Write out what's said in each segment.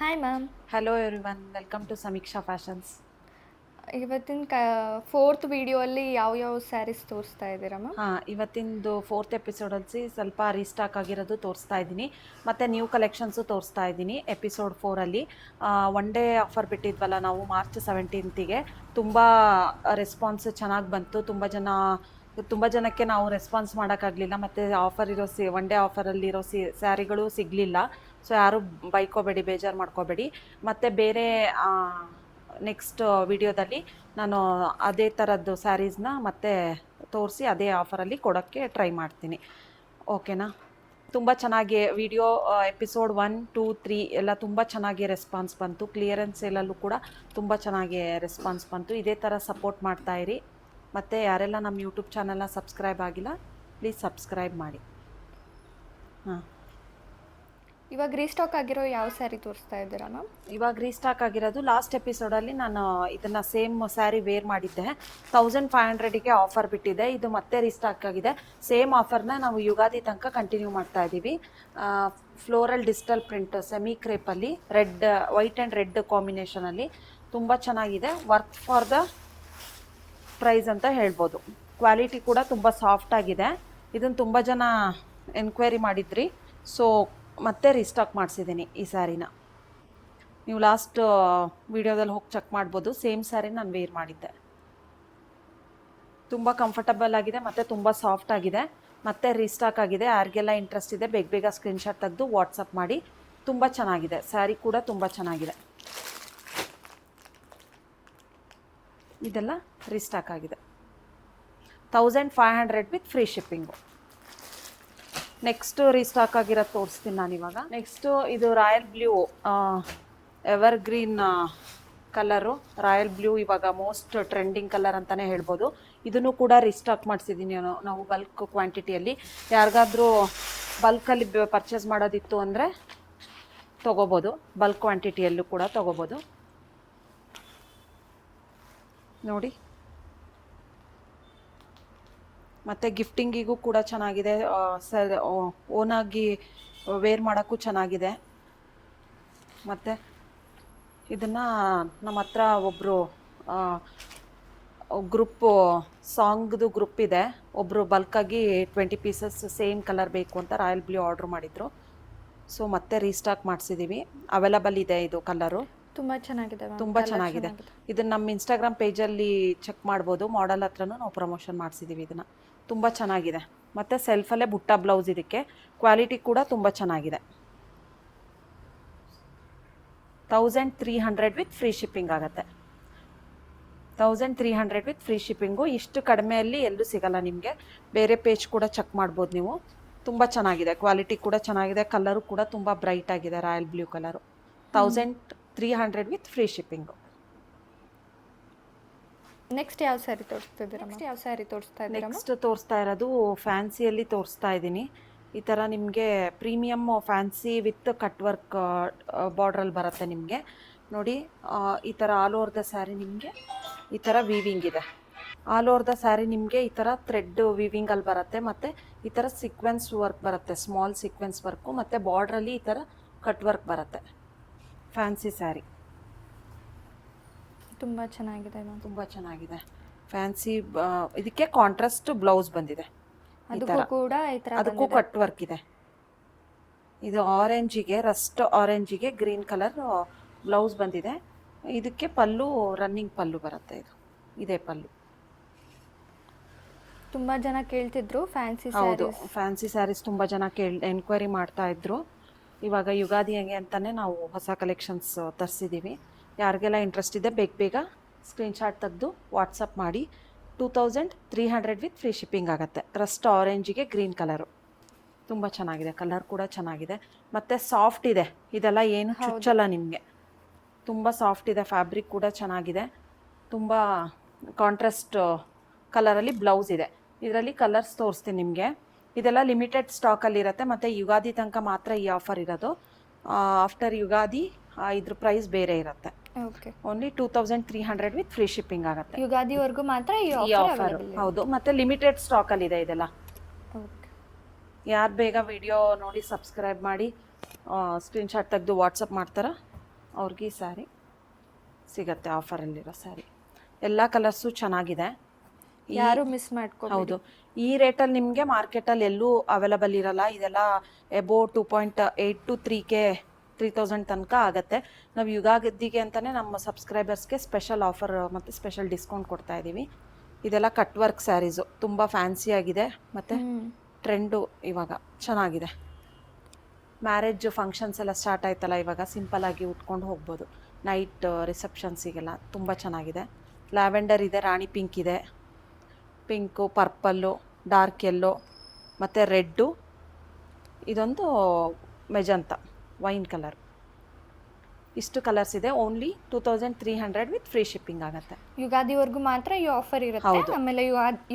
Hi ma'am. Hello everyone, welcome to Samiksha fashions. ಇವತ್ತಿನ fourth video ಅಲ್ಲಿ ಯಾವ ಸ್ಯಾರೀಸ್ ತೋರಿಸ್ತಾ ಇದ್ದೀರಾ ಮ್ಯಾಮ್? ಇವತ್ತಿಂದು ಫೋರ್ತ್ ಎಪಿಸೋಡಲ್ಲಿ ಸ್ವಲ್ಪ ರೀಸ್ಟಾಕ್ ಆಗಿರೋದು ತೋರಿಸ್ತಾ ಇದ್ದೀನಿ, ಮತ್ತು ನ್ಯೂ ಕಲೆಕ್ಷನ್ಸು ತೋರಿಸ್ತಾ ಇದ್ದೀನಿ. ಎಪಿಸೋಡ್ 4ಅಲ್ಲಿ ಒನ್ ಡೇ ಆಫರ್ ಬಿಟ್ಟಿದ್ವಲ್ಲ ನಾವು ಮಾರ್ಚ್ 17ಗೆ, ತುಂಬ ರೆಸ್ಪಾನ್ಸ್ ಚೆನ್ನಾಗಿ ಬಂತು. ತುಂಬ ಜನಕ್ಕೆ ನಾವು ರೆಸ್ಪಾನ್ಸ್ ಮಾಡೋಕ್ಕಾಗಲಿಲ್ಲ, ಮತ್ತು ಆಫರ್ ಇರೋ ಒನ್ ಡೇ ಆಫರಲ್ಲಿರೋ ಸ್ಯಾರಿಗಳು ಸಿಗಲಿಲ್ಲ. ಸೊ ಯಾರು ಬೈಕೋಬೇಡಿ, ಬೇಜಾರು ಮಾಡ್ಕೋಬೇಡಿ. ಮತ್ತು ಬೇರೆ ನೆಕ್ಸ್ಟ್ ವಿಡಿಯೋದಲ್ಲಿ ನಾನು ಅದೇ ಥರದ್ದು ಸ್ಯಾರೀಸ್ನ ಮತ್ತೆ ತೋರಿಸಿ ಅದೇ ಆಫರಲ್ಲಿ ಕೊಡೋಕ್ಕೆ ಟ್ರೈ ಮಾಡ್ತೀನಿ. ಓಕೆನಾ? ತುಂಬ ಚೆನ್ನಾಗಿ ವಿಡಿಯೋ ಎಪಿಸೋಡ್ 1, 2, 3 ಎಲ್ಲ ತುಂಬ ಚೆನ್ನಾಗಿ ರೆಸ್ಪಾನ್ಸ್ ಬಂತು. ಕ್ಲಿಯರೆನ್ಸ್ ಸೇಲಲ್ಲೂ ಕೂಡ ತುಂಬ ಚೆನ್ನಾಗಿ ರೆಸ್ಪಾನ್ಸ್ ಬಂತು. ಇದೇ ಥರ ಸಪೋರ್ಟ್ ಮಾಡ್ತಾಯಿರಿ. ಮತ್ತು ಯಾರೆಲ್ಲ ನಮ್ಮ ಯೂಟ್ಯೂಬ್ ಚಾನಲ್ನ ಸಬ್ಸ್ಕ್ರೈಬ್ ಆಗಿಲ್ಲ, ಪ್ಲೀಸ್ ಸಬ್ಸ್ಕ್ರೈಬ್ ಮಾಡಿ. ಇವಾಗ ರೀಸ್ಟಾಕ್ ಆಗಿರೋ ಯಾವ ಸ್ಯಾರಿ ತೋರಿಸ್ತಾ ಇದ್ದೀರಾ ಮ್ಯಾಮ್? ಇವಾಗ ರೀಸ್ಟಾಕ್ ಆಗಿರೋದು ಲಾಸ್ಟ್ ಎಪಿಸೋಡಲ್ಲಿ ನಾನು ಇದನ್ನು ಸೇಮ್ ಸ್ಯಾರಿ ವೇರ್ ಮಾಡಿದ್ದೆ. 1500ಗೆ ಆಫರ್ ಬಿಟ್ಟಿದೆ. ಇದು ಮತ್ತೆ ರೀಸ್ಟಾಕ್ ಆಗಿದೆ. ಸೇಮ್ ಆಫರ್ನ ನಾವು ಯುಗಾದಿ ತನಕ ಕಂಟಿನ್ಯೂ ಮಾಡ್ತಾ ಇದ್ದೀವಿ. ಫ್ಲೋರಲ್ ಡಿಜಿಟಲ್ ಪ್ರಿಂಟ್ ಸೆಮಿ ಕ್ರೇಪಲ್ಲಿ ವೈಟ್ ಆ್ಯಂಡ್ ರೆಡ್ ಕಾಂಬಿನೇಷನಲ್ಲಿ ತುಂಬ ಚೆನ್ನಾಗಿದೆ. ವರ್ಕ್ ಫಾರ್ ದ ಪ್ರೈಸ್ ಅಂತ ಹೇಳ್ಬೋದು. ಕ್ವಾಲಿಟಿ ಕೂಡ ತುಂಬ ಸಾಫ್ಟ್ ಆಗಿದೆ. ಇದನ್ನು ತುಂಬ ಜನ ಎನ್ಕ್ವೈರಿ ಮಾಡಿದ್ರಿ, ಸೊ ಮತ್ತೆ ರೀಸ್ಟಾಕ್ ಮಾಡಿಸಿದ್ದೀನಿ ಈ ಸ್ಯಾರಿನ. ನೀವು ಲಾಸ್ಟ್ ವಿಡಿಯೋದಲ್ಲಿ ಹೋಗಿ ಚೆಕ್ ಮಾಡ್ಬೋದು. ಸೇಮ್ ಸ್ಯಾರಿ ನಾನು ವೇರ್ ಮಾಡಿದ್ದೆ. ತುಂಬ ಕಂಫರ್ಟಬಲ್ ಆಗಿದೆ ಮತ್ತು ತುಂಬ ಸಾಫ್ಟ್ ಆಗಿದೆ. ಮತ್ತೆ ರೀಸ್ಟಾಕ್ ಆಗಿದೆ. ಯಾರಿಗೆಲ್ಲ ಇಂಟ್ರೆಸ್ಟ್ ಇದೆ ಬೇಗ ಸ್ಕ್ರೀನ್ಶಾಟ್ ತೆಗೆದು ವಾಟ್ಸಪ್ ಮಾಡಿ. ತುಂಬ ಚೆನ್ನಾಗಿದೆ ಸ್ಯಾರಿ ಕೂಡ, ತುಂಬ ಚೆನ್ನಾಗಿದೆ. ಇದೆಲ್ಲ ರೀಸ್ಟಾಕ್ ಆಗಿದೆ. 1500 with free shipping. Next restock ಆಗಿರೋದು ತೋರಿಸ್ತೀನಿ ನಾನಿವಾಗ. ನೆಕ್ಸ್ಟು ಇದು royal blue, ever green colour. Royal blue ಇವಾಗ ಮೋಸ್ಟ್ ಟ್ರೆಂಡಿಂಗ್ ಕಲರ್ ಅಂತಲೇ ಹೇಳ್ಬೋದು. ಇದನ್ನು ಕೂಡ ರೀಸ್ಟಾಕ್ ಮಾಡಿಸಿದ್ದೀನಿ ನಾವು ಬಲ್ಕ್ ಕ್ವಾಂಟಿಟಿಯಲ್ಲಿ. ಯಾರಿಗಾದ್ರೂ ಬಲ್ಕಲ್ಲಿ ಪರ್ಚೇಸ್ ಮಾಡೋದಿತ್ತು ಅಂದರೆ ತೊಗೋಬೋದು. ಬಲ್ಕ್ ಕ್ವಾಂಟಿಟಿಯಲ್ಲೂ ಕೂಡ ತೊಗೋಬೋದು. ನೋಡಿ, ಮತ್ತು ಗಿಫ್ಟಿಂಗಿಗೂ ಕೂಡ ಚೆನ್ನಾಗಿದೆ. ಓನಾಗಿ ವೇರ್ ಮಾಡೋಕ್ಕೂ ಚೆನ್ನಾಗಿದೆ. ಮತ್ತು ಇದನ್ನು ನಮ್ಮ ಹತ್ರ ಒಬ್ಬರು ಸಾಂಗ್ದು ಗ್ರೂಪ್ ಇದೆ. ಒಬ್ಬರು ಬಲ್ಕಾಗಿ 20 ಪೀಸಸ್ ಸೇಮ್ ಕಲರ್ ಬೇಕು ಅಂತ ರಾಯಲ್ ಬ್ಲೂ ಆರ್ಡ್ರ್ ಮಾಡಿದರು. ಸೊ ಮತ್ತೆ ರೀಸ್ಟಾಕ್ ಮಾಡಿಸಿದ್ದೀವಿ. ಅವೈಲಬಲ್ ಇದೆ ಇದು ಕಲರು. ತುಂಬ ಚೆನ್ನಾಗಿದೆ, ತುಂಬ ಚೆನ್ನಾಗಿದೆ. ಇದನ್ನು ನಮ್ಮ ಇನ್ಸ್ಟಾಗ್ರಾಮ್ ಪೇಜಲ್ಲಿ ಚೆಕ್ ಮಾಡ್ಬೋದು. ಮಾಡೆಲ್ ಹತ್ರನೂ ನಾವು ಪ್ರಮೋಷನ್ ಮಾಡಿಸಿದ್ದೀವಿ ಇದನ್ನು. ತುಂಬ ಚೆನ್ನಾಗಿದೆ. ಮತ್ತು ಸೆಲ್ಫಲ್ಲೇ ಬುಟ್ಟ ಬ್ಲೌಸ್. ಇದಕ್ಕೆ ಕ್ವಾಲಿಟಿ ಕೂಡ ತುಂಬ ಚೆನ್ನಾಗಿದೆ. 1300 ವಿತ್ ಫ್ರೀ ಶಿಪ್ಪಿಂಗ್ ಆಗುತ್ತೆ. 1300 ವಿತ್ ಫ್ರೀ ಶಿಪ್ಪಿಂಗು. ಇಷ್ಟು ಕಡಿಮೆಯಲ್ಲಿ ಎಲ್ಲೂ ಸಿಗಲ್ಲ ನಿಮಗೆ. ಬೇರೆ ಪೇಜ್ ಕೂಡ ಚೆಕ್ ಮಾಡ್ಬೋದು ನೀವು. ತುಂಬ ಚೆನ್ನಾಗಿದೆ. ಕ್ವಾಲಿಟಿ ಕೂಡ ಚೆನ್ನಾಗಿದೆ. ಕಲರು ಕೂಡ ತುಂಬ ಬ್ರೈಟ್ ಆಗಿದೆ. Royal blue colour. 1300 with free shipping. Next ಯಾವ ಸ್ಯಾರಿ ತೋರಿಸ್ತಾ ಇದ್ದೀರಾ? ನೆಕ್ಸ್ಟ್ ತೋರಿಸ್ತಾ ಇರೋದು ಫ್ಯಾನ್ಸಿಯಲ್ಲಿ ತೋರಿಸ್ತಾ ಇದ್ದೀನಿ. ಈ ಥರ ನಿಮಗೆ premium fancy with cut work ಬಾರ್ಡ್ರಲ್ಲಿ ಬರುತ್ತೆ ನಿಮಗೆ. ನೋಡಿ, ಈ ಥರ ಆಲ್ ಓವರ್ ದ ಸ್ಯಾರಿ ನಿಮಗೆ ಈ ಥರ ವೀವಿಂಗ್ ಇದೆ. ಆಲ್ ಓವರ್ ದ ಸ್ಯಾರಿ ನಿಮಗೆ ಈ ಥರ ಥ್ರೆಡ್ ವೀವಿಂಗಲ್ಲಿ ಬರುತ್ತೆ. ಮತ್ತು ಈ ಥರ ಸೀಕ್ವೆನ್ಸ್ ವರ್ಕ್ ಬರುತ್ತೆ, ಸ್ಮಾಲ್ ಸೀಕ್ವೆನ್ಸ್ ವರ್ಕು. ಮತ್ತು ಬಾರ್ಡ್ರಲ್ಲಿ ಈ ಥರ ಕಟ್ ವರ್ಕ್ ಬರುತ್ತೆ. ಫ್ಯಾನ್ಸಿ ಸ್ಯಾರಿ ತುಂಬ ಚೆನ್ನಾಗಿದೆ ಮ್ಯಾಮ್. ತುಂಬ ಚೆನ್ನಾಗಿದೆ. ಫ್ಯಾನ್ಸಿ ಇದಕ್ಕೆ ಕಾಂಟ್ರಾಸ್ಟ್ ಬ್ಲೌಸ್ ಬಂದಿದೆ. ಅದಕ್ಕೂ ಕಟ್ ವರ್ಕ್ ಇದೆ. ಇದು ಆರೆಂಜಿಗೆ, ರಸ್ಟ್ ಆರೆಂಜಿಗೆ ಗ್ರೀನ್ ಕಲರ್ ಬ್ಲೌಸ್ ಬಂದಿದೆ. ಇದಕ್ಕೆ ಪಲ್ಲು ರನ್ನಿಂಗ್ ಪಲ್ಲು ಬರುತ್ತೆ. ಇದೇ ಪಲ್ಲು. ತುಂಬ ಜನ ಕೇಳ್ತಿದ್ರು ಫ್ಯಾನ್ಸಿ. ಹೌದು, ಫ್ಯಾನ್ಸಿ ಸ್ಯಾರೀಸ್ ತುಂಬ ಜನ ಎನ್ಕ್ವೈರಿ ಮಾಡ್ತಾ ಇದ್ರು. ಇವಾಗ ಯುಗಾದಿಗೆ ಅಂತಲೇ ನಾವು ಹೊಸ ಕಲೆಕ್ಷನ್ಸ್ ತರಿಸಿದ್ದೀವಿ. ಯಾರಿಗೆಲ್ಲ ಇಂಟ್ರೆಸ್ಟ್ ಇದೆ ಬೇಗ ಸ್ಕ್ರೀನ್ಶಾಟ್ ತೆಗೆದು ವಾಟ್ಸಪ್ ಮಾಡಿ. 2300 ವಿತ್ ಫ್ರೀ ಶಿಪ್ಪಿಂಗ್ ಆಗುತ್ತೆ. ರಸ್ಟ್ ಆರೆಂಜಿಗೆ ಗ್ರೀನ್ ಕಲರು. ತುಂಬ ಚೆನ್ನಾಗಿದೆ. ಕಲರ್ ಕೂಡ ಚೆನ್ನಾಗಿದೆ. ಮತ್ತು ಸಾಫ್ಟ್ ಇದೆ. ಇದೆಲ್ಲ ಏನು ಚುಚ್ಚಲ್ಲ ನಿಮಗೆ. ತುಂಬ ಸಾಫ್ಟ್ ಇದೆ. ಫ್ಯಾಬ್ರಿಕ್ ಕೂಡ ಚೆನ್ನಾಗಿದೆ. ತುಂಬ ಕಾಂಟ್ರಾಸ್ಟ್ ಕಲರಲ್ಲಿ ಬ್ಲೌಸ್ ಇದೆ. ಇದರಲ್ಲಿ ಕಲರ್ಸ್ ತೋರಿಸ್ತೀನಿ ನಿಮಗೆ. ಇದೆಲ್ಲ ಲಿಮಿಟೆಡ್ ಸ್ಟಾಕಲ್ಲಿರುತ್ತೆ. ಮತ್ತು ಯುಗಾದಿ ತನಕ ಮಾತ್ರ ಈ ಆಫರ್ ಇರೋದು. ಆಫ್ಟರ್ ಯುಗಾದಿ ಇದ್ರ ಪ್ರೈಸ್ ಬೇರೆ ಇರುತ್ತೆ. ಓನ್ಲಿ 2300 ವಿತ್ ಫ್ರೀ ಶಿಪ್ಪಿಂಗ್ ಆಗುತ್ತೆ. ಯುಗಾದಿವರೆಗೂ ಮಾತ್ರ ಈ ಆಫರ್. ಹೌದು, ಮತ್ತು ಲಿಮಿಟೆಡ್ ಸ್ಟಾಕಲ್ಲಿದೆ ಇದೆಲ್ಲ. ಯಾರು ಬೇಗ ವಿಡಿಯೋ ನೋಡಿ ಸಬ್ಸ್ಕ್ರೈಬ್ ಮಾಡಿ ಸ್ಕ್ರೀನ್ಶಾಟ್ ತೆಗೆದು ವಾಟ್ಸಪ್ ಮಾಡ್ತಾರ ಅವ್ರಿಗೆ ಈ ಸ್ಯಾರಿ ಸಿಗತ್ತೆ ಆಫರಲ್ಲಿರೋ ಸ್ಯಾರಿ. ಎಲ್ಲ ಕಲರ್ಸು ಚೆನ್ನಾಗಿದೆ. ಯಾರು ಮಿಸ್ ಮಾಡ್ಕೊ. ಹೌದು, ಈ ರೇಟಲ್ಲಿ ನಿಮಗೆ ಮಾರ್ಕೆಟಲ್ಲಿ ಎಲ್ಲೂ ಅವೈಲಬಲ್ ಇರಲ್ಲ. ಇದೆಲ್ಲ ಎಬೋ 2.8 to 3K 3000 ತನಕ ಆಗುತ್ತೆ. ನಾವು ಯುಗಾದಿಗೆ ಅಂತಲೇ ನಮ್ಮ ಸಬ್ಸ್ಕ್ರೈಬರ್ಸ್ಗೆ ಸ್ಪೆಷಲ್ ಆಫರ್ ಮತ್ತು ಸ್ಪೆಷಲ್ ಡಿಸ್ಕೌಂಟ್ ಕೊಡ್ತಾ ಇದ್ದೀವಿ. ಇದೆಲ್ಲ ಕಟ್ ವರ್ಕ್ ಸ್ಯಾರೀಸು, ತುಂಬ ಫ್ಯಾನ್ಸಿ ಆಗಿದೆ ಮತ್ತು ಟ್ರೆಂಡು ಇವಾಗ ಚೆನ್ನಾಗಿದೆ. ಮ್ಯಾರೇಜ್ ಫಂಕ್ಷನ್ಸ್ ಎಲ್ಲ ಸ್ಟಾರ್ಟ್ ಆಯ್ತಲ್ಲ, ಇವಾಗ ಸಿಂಪಲ್ಲಾಗಿ ಉಟ್ಕೊಂಡು ಹೋಗ್ಬೋದು. ನೈಟ್ ರಿಸೆಪ್ಷನ್ಸಿಗೆಲ್ಲ ತುಂಬ ಚೆನ್ನಾಗಿದೆ. ಲ್ಯಾವೆಂಡರ್ ಇದೆ, ರಾಣಿ ಪಿಂಕ್ ಇದೆ, ಪಿಂಕು, ಪರ್ಪಲ್ಲು, ಡಾರ್ಕ್ ಯೆಲ್ಲೋ ಮತ್ತು ರೆಡ್ಡು, ಇದೊಂದು ಮೆಜಂತ ವೈನ್ ಕಲರ್. ಇಷ್ಟು ಕಲರ್ಸ್ ಇದೆ. ಓನ್ಲಿ 2300 ವಿತ್ ಫ್ರೀ ಶಿಪ್ಪಿಂಗ್ ಆಗುತ್ತೆ. ಯುಗಾದಿವರೆಗೂ ಮಾತ್ರ ಈ ಆಫರ್ ಇರುತ್ತೆ, ಆಮೇಲೆ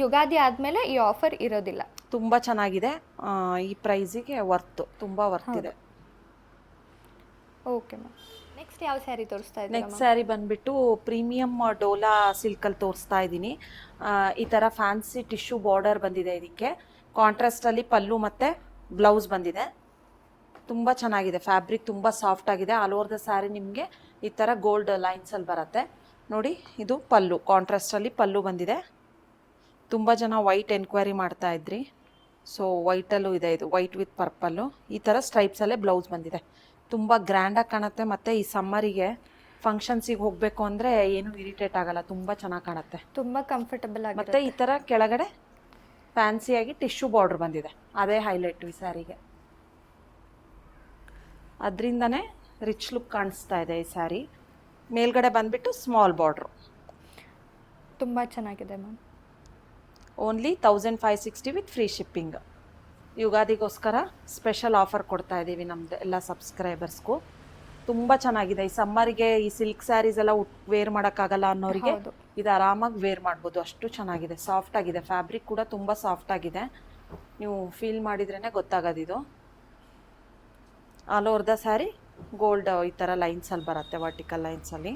ಯುಗಾದಿ ಆದಮೇಲೆ ಈ ಆಫರ್ ಇರೋದಿಲ್ಲ. ತುಂಬ ಚೆನ್ನಾಗಿದೆ. ಈ ಪ್ರೈಸಿಗೆ ವರ್ತ್, ತುಂಬ ವರ್ತ್ ಇದೆ. ಓಕೆ ಮ್ಯಾಮ್, ನೆಕ್ಸ್ಟ್ ಯಾವ ಸ್ಯಾರಿ ತೋರಿಸ್ತಾ ಇದ್ದೀರಾ? ನೆಕ್ಸ್ಟ್ ಸ್ಯಾರಿ ಬಂದುಬಿಟ್ಟು ಪ್ರೀಮಿಯಮ್ ಡೋಲಾ ಸಿಲ್ಕಲ್ಲಿ ತೋರಿಸ್ತಾ ಇದ್ದೀನಿ. ಈ ಥರ ಫ್ಯಾನ್ಸಿ ಟಿಶ್ಯೂ ಬಾರ್ಡರ್ ಬಂದಿದೆ. ಇದಕ್ಕೆ ಕಾಂಟ್ರಾಸ್ಟಲ್ಲಿ ಪಲ್ಲು ಮತ್ತು ಬ್ಲೌಸ್ ಬಂದಿದೆ. ತುಂಬ ಚೆನ್ನಾಗಿದೆ. ಫ್ಯಾಬ್ರಿಕ್ ತುಂಬ ಸಾಫ್ಟ್ ಆಗಿದೆ. ಆಲ್ ಓವರ್ ದ ಸ್ಯಾರಿ ನಿಮಗೆ ಈ ಥರ ಗೋಲ್ಡ್ ಲೈನ್ಸಲ್ಲಿ ಬರುತ್ತೆ ನೋಡಿ. ಇದು ಪಲ್ಲು, ಕಾಂಟ್ರಾಸ್ಟಲ್ಲಿ ಪಲ್ಲು ಬಂದಿದೆ. ತುಂಬ ಜನ ವೈಟ್ ಎನ್ಕ್ವೈರಿ ಮಾಡ್ತಾ ಇದ್ರಿ, ಸೊ ವೈಟಲ್ಲೂ ಇದೆ. ಇದು ವೈಟ್ ವಿತ್ ಪರ್ಪಲ್ಲು, ಈ ಥರ ಸ್ಟ್ರೈಪ್ಸಲ್ಲೇ ಬ್ಲೌಸ್ ಬಂದಿದೆ. ತುಂಬ ಗ್ರ್ಯಾಂಡಾಗಿ ಕಾಣುತ್ತೆ. ಮತ್ತು ಈ ಸಮ್ಮರಿಗೆ ಫಂಕ್ಷನ್ಸಿಗೆ ಹೋಗಬೇಕು ಅಂದರೆ ಏನೂ ಇರಿಟೇಟ್ ಆಗಲ್ಲ, ತುಂಬ ಚೆನ್ನಾಗಿ ಕಾಣುತ್ತೆ, ತುಂಬ ಕಂಫರ್ಟಬಲ್ ಆಗಿ. ಮತ್ತು ಈ ಥರ ಕೆಳಗಡೆ ಫ್ಯಾನ್ಸಿಯಾಗಿ ಟಿಶ್ಯೂ ಬಾರ್ಡ್ರ್ ಬಂದಿದೆ, ಅದೇ ಹೈಲೈಟ್ ಈ ಸ್ಯಾರಿಗೆ. ಅದರಿಂದನೇ ರಿಚ್ ಲುಕ್ ಕಾಣಿಸ್ತಾ ಇದೆ ಈ ಸ್ಯಾರಿ. ಮೇಲ್ಗಡೆ ಬಂದುಬಿಟ್ಟು ಸ್ಮಾಲ್ ಬಾರ್ಡ್ರು. ತುಂಬ ಚೆನ್ನಾಗಿದೆ ma'am. Only 1560 with free shipping. ಯುಗಾದಿಗೋಸ್ಕರ ಸ್ಪೆಷಲ್ ಆಫರ್ ಕೊಡ್ತಾ ಇದ್ದೀವಿ ನಮ್ಮದು ಎಲ್ಲ ಸಬ್ಸ್ಕ್ರೈಬರ್ಸ್ಗೂ. ತುಂಬ ಚೆನ್ನಾಗಿದೆ. ಈ ಸಮ್ಮರಿಗೆ ಈ ಸಿಲ್ಕ್ ಸ್ಯಾರೀಸ್ ಎಲ್ಲ ವೇರ್ ಮಾಡೋಕ್ಕಾಗಲ್ಲ ಅನ್ನೋರಿಗೆ ಇದು ಆರಾಮಾಗಿ ವೇರ್ ಮಾಡ್ಬೋದು, ಅಷ್ಟು ಚೆನ್ನಾಗಿದೆ. ಸಾಫ್ಟ್ ಆಗಿದೆ, ಫ್ಯಾಬ್ರಿಕ್ ಕೂಡ ತುಂಬ ಸಾಫ್ಟ್ ಆಗಿದೆ. ನೀವು ಫೀಲ್ ಮಾಡಿದ್ರೇ ಗೊತ್ತಾಗೋದಿದು. All over the sari gold ಈ ಥರ ಲೈನ್ಸಲ್ಲಿ ಬರುತ್ತೆ, ವರ್ಟಿಕಲ್ ಲೈನ್ಸಲ್ಲಿ.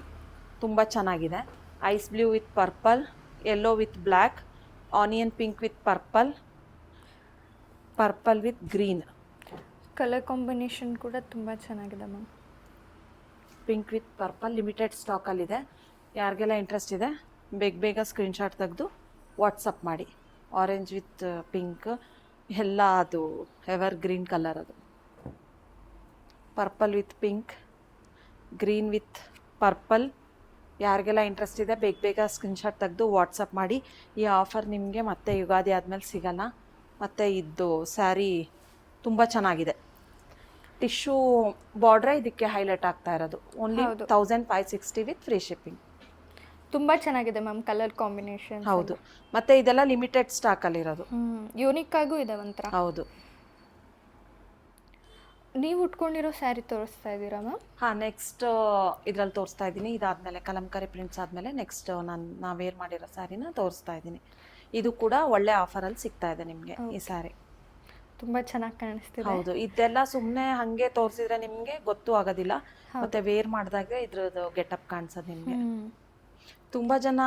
ತುಂಬ ಚೆನ್ನಾಗಿದೆ. Ice blue with purple, yellow with black, onion pink with purple, purple with green. Colour combination ಕೂಡ ತುಂಬ ಚೆನ್ನಾಗಿದೆ ma'am. Pink with purple limited ಸ್ಟಾಕಲ್ಲಿದೆ. ಯಾರಿಗೆಲ್ಲ ಇಂಟ್ರೆಸ್ಟ್ ಇದೆ ಬೇಗ ಸ್ಕ್ರೀನ್ಶಾಟ್ ತೆಗೆದು ವಾಟ್ಸಪ್ ಮಾಡಿ. ಆರೆಂಜ್ ವಿತ್ ಪಿಂಕ್ ಎಲ್ಲ ಅದು ಎವರ್ ಗ್ರೀನ್ ಕಲರ್. ಅದು purple with pink, green with purple. ಯಾರಿಗೆಲ್ಲ ಇಂಟ್ರೆಸ್ಟ್ ಇದೆ ಬೇಗ ಸ್ಕ್ರೀನ್ಶಾಟ್ ತೆಗೆದು ವಾಟ್ಸಪ್ ಮಾಡಿ. ಈ ಆಫರ್ ನಿಮಗೆ ಮತ್ತೆ ಯುಗಾದಿ ಆದಮೇಲೆ ಸಿಗಲ್ಲ. ಮತ್ತು ಇದು ಸ್ಯಾರಿ ತುಂಬ ಚೆನ್ನಾಗಿದೆ. ಟಿಶ್ಯೂ ಬಾರ್ಡ್ರೇ ಇದಕ್ಕೆ ಹೈಲೈಟ್ ಆಗ್ತಾ ಇರೋದು. Only 1560 with free shipping. ತುಂಬ ಚೆನ್ನಾಗಿದೆ ಮ್ಯಾಮ್ ಕಲರ್ ಕಾಂಬಿನೇಷನ್. ಹೌದು, ಮತ್ತು ಇದೆಲ್ಲ ಲಿಮಿಟೆಡ್ ಸ್ಟಾಕಲ್ಲಿರೋದು. ಯೂನಿಕ್ ಆಗೂ ಇದೆ ಒಂಥರ. ಹೌದು. ನೀವು ಉಟ್ಕೊಂಡಿರೋ ಸ್ಯಾರಿ ತೋರಿಸ್ತಾ ಇದ್ದೀರಾ ಮ್ಯಾಮ್? ಹಾಂ, ನೆಕ್ಸ್ಟ್ ಇದರಲ್ಲಿ ತೋರಿಸ್ತಾ ಇದ್ದೀನಿ. ಇದಾದಮೇಲೆ ಕಲಂಕಾರಿ ಪ್ರಿಂಟ್ಸ್ ಆದಮೇಲೆ ನೆಕ್ಸ್ಟ್ ನಾನು ವೇರ್ ಮಾಡಿರೋ ಸ್ಯಾರಿನ ತೋರಿಸ್ತಾ ಇದ್ದೀನಿ. ಇದು ಕೂಡ ಒಳ್ಳೆ ಆಫರಲ್ಲಿ ಸಿಗ್ತಾ ಇದೆ ನಿಮಗೆ ಈ ಸ್ಯಾರಿ. ತುಂಬ ಚೆನ್ನಾಗಿ ಕಾಣಿಸ್ತಿದೆ. ಹೌದು, ಇದೆಲ್ಲ ಸುಮ್ಮನೆ ಹಾಗೆ ತೋರಿಸಿದ್ರೆ ನಿಮಗೆ ಗೊತ್ತೂ ಆಗೋದಿಲ್ಲ, ಮತ್ತು ವೇರ್ ಮಾಡಿದಾಗ ಇದ್ರದ್ದು ಗೆಟಪ್ ಕಾಣಿಸೋದು ನಿಮಗೆ. ತುಂಬ ಜನ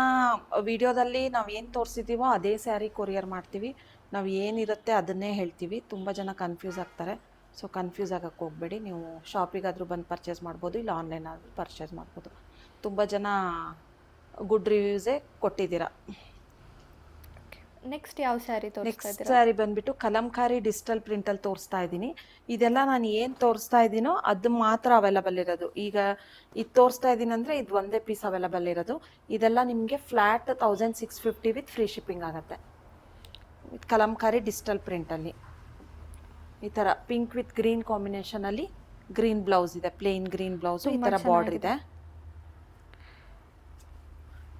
ವಿಡಿಯೋದಲ್ಲಿ ನಾವು ಏನು ತೋರಿಸಿದ್ದೀವೋ ಅದೇ ಸ್ಯಾರಿ ಕೊರಿಯರ್ ಮಾಡ್ತೀವಿ, ನಾವು ಏನಿರುತ್ತೆ ಅದನ್ನೇ ಹೇಳ್ತೀವಿ. ತುಂಬ ಜನ ಕನ್ಫ್ಯೂಸ್ ಆಗ್ತಾರೆ. ಸೊ ಕನ್ಫ್ಯೂಸ್ ಆಗೋಕ್ಕೆ ಹೋಗಬೇಡಿ. ನೀವು ಶಾಪಿಗಾದರೂ ಬಂದು ಪರ್ಚೇಸ್ ಮಾಡ್ಬೋದು, ಇಲ್ಲ ಆನ್ಲೈನ್ ಆದರೂ ಪರ್ಚೇಸ್ ಮಾಡ್ಬೋದು. ತುಂಬ ಜನ ಗುಡ್ ರಿವ್ಯೂಸೇ ಕೊಟ್ಟಿದ್ದೀರಾ. ನೆಕ್ಸ್ಟ್ ಯಾವ ಸ್ಯಾರಿ ತೋರಿಸ್ತಾ ನೆಕ್ಸ್ಟ್ ಇದ್ದೀರಾ? ಸ್ಯಾರಿ ಬಂದುಬಿಟ್ಟು ಕಲಂಕಾರಿ ಡಿಜಿಟಲ್ ಪ್ರಿಂಟಲ್ಲಿ ತೋರಿಸ್ತಾ ಇದ್ದೀನಿ. ಇದೆಲ್ಲ ನಾನು ಏನು ತೋರಿಸ್ತಾ ಇದ್ದೀನೋ ಅದು ಮಾತ್ರ ಅವೈಲಬಲ್ ಇರೋದು. ಈಗ ಇದು ತೋರಿಸ್ತಾ ಇದ್ದೀನಿ ಅಂದರೆ ಇದು ಒಂದೇ ಪೀಸ್ ಅವೈಲಬಲ್ ಇರೋದು. ಇದೆಲ್ಲ ನಿಮಗೆ ಫ್ಲ್ಯಾಟ್ 1650 ವಿತ್ ಫ್ರೀ ಶಿಪ್ಪಿಂಗ್ ಆಗುತ್ತೆ. ವಿತ್ ಕಲಂಕಾರಿ ಡಿಜಿಟಲ್ ಪ್ರಿಂಟಲ್ಲಿ ಈ ಥರ ಪಿಂಕ್ ವಿತ್ ಗ್ರೀನ್ ಕಾಂಬಿನೇಷನಲ್ಲಿ ಗ್ರೀನ್ ಬ್ಲೌಸ್ ಇದೆ, ಪ್ಲೇನ್ ಗ್ರೀನ್ ಬ್ಲೌಸು, ಈ ಥರ ಬಾರ್ಡ್ರ್ ಇದೆ.